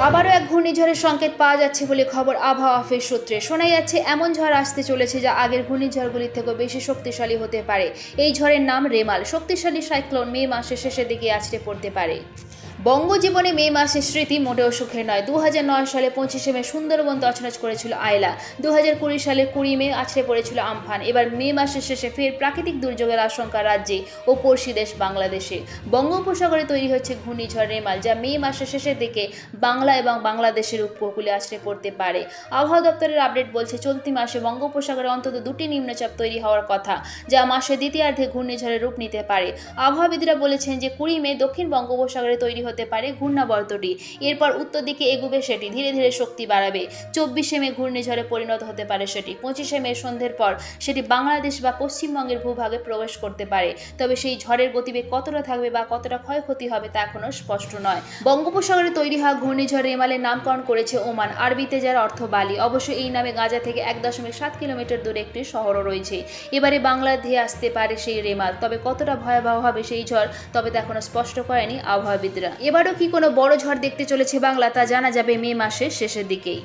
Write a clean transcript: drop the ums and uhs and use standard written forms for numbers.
আবারও এক ঘূর্ণিঝড়ের সংকেত পাওয়া যাচ্ছে বলে খবর আবহাওয়া অফিস সূত্রে। শোনা যাচ্ছে এমন ঝড় আসতে চলেছে যা আগের ঘূর্ণিঝড়গুলির থেকেও বেশি শক্তিশালী হতে পারে। এই ঝড়ের নাম রেমাল। শক্তিশালী সাইক্লোন মে মাসের শেষের দিকে আছড়ে পড়তে পারে। বঙ্গজীবনে মে মাসের স্মৃতি মোটেও সুখের নয়। 2009 সালে 25শে মে সুন্দরবন তছনছ করেছিল আয়লা। 2020 সালের 20 মে আছড়ে পড়েছিল আমফান। এবার মে মাসের শেষে ফের প্রাকৃতিক দুর্যোগের আশঙ্কা রাজ্যে ও পড়শি দেশ বাংলাদেশে। বঙ্গোপসাগরে তৈরি হচ্ছে ঘূর্ণিঝড় রেমাল, যা মে মাসের শেষের দিকে বাংলা এবং বাংলাদেশের উপকূলে আছড়ে পড়তে পারে। আবহাওয়া দপ্তরের আপডেট বলছে, চলতি মাসে বঙ্গোপসাগরে অন্তত দুটি নিম্নচাপ তৈরি হওয়ার কথা, যা মাসের দ্বিতীয়ার্ধে ঘূর্ণিঝড়ের রূপ নিতে পারে। আবহাওয়াবিদরা বলেছেন যে 20 মে দক্ষিণ বঙ্গোপসাগরে তৈরি হতে পারে ঘূর্ণাবর্তটি। এরপর উত্তর দিকে এগুবে সেটি, ধীরে ধীরে শক্তি বাড়াবে। 24শে মে ঘূর্ণিঝড়ে পরিণত হতে পারে সেটি। 25শে মে সন্ধ্যের পর সেটি বাংলাদেশ বা পশ্চিমবঙ্গের ভূভাগে প্রবেশ করতে পারে। তবে সেই ঝড়ের গতিবেগ কতটা থাকবে বা কতটা ক্ষয়ক্ষতি হবে তা এখনো স্পষ্ট নয়। বঙ্গোপসাগরে তৈরি হওয়া ঘূর্ণিঝড় রেমালের নামকরণ করেছে ওমান, আরবিতে যার অর্থ বালি। অবশ্য এই নামে গাজা থেকে 1.7 কিলোমিটার দূরে একটি শহরও রয়েছে। এবারে বাংলার ধেয়ে আসতে পারে সেই রেমাল। তবে কতটা ভয়াবহ হবে সেই ঝড় তবে তা এখনো স্পষ্ট করেনি আবহাওয়াবিদরা। এবারও কি কোনো বড় ঝড় দেখতে চলেছে বাংলা তা জানা যাবে মে মাসের শেষের দিকেই।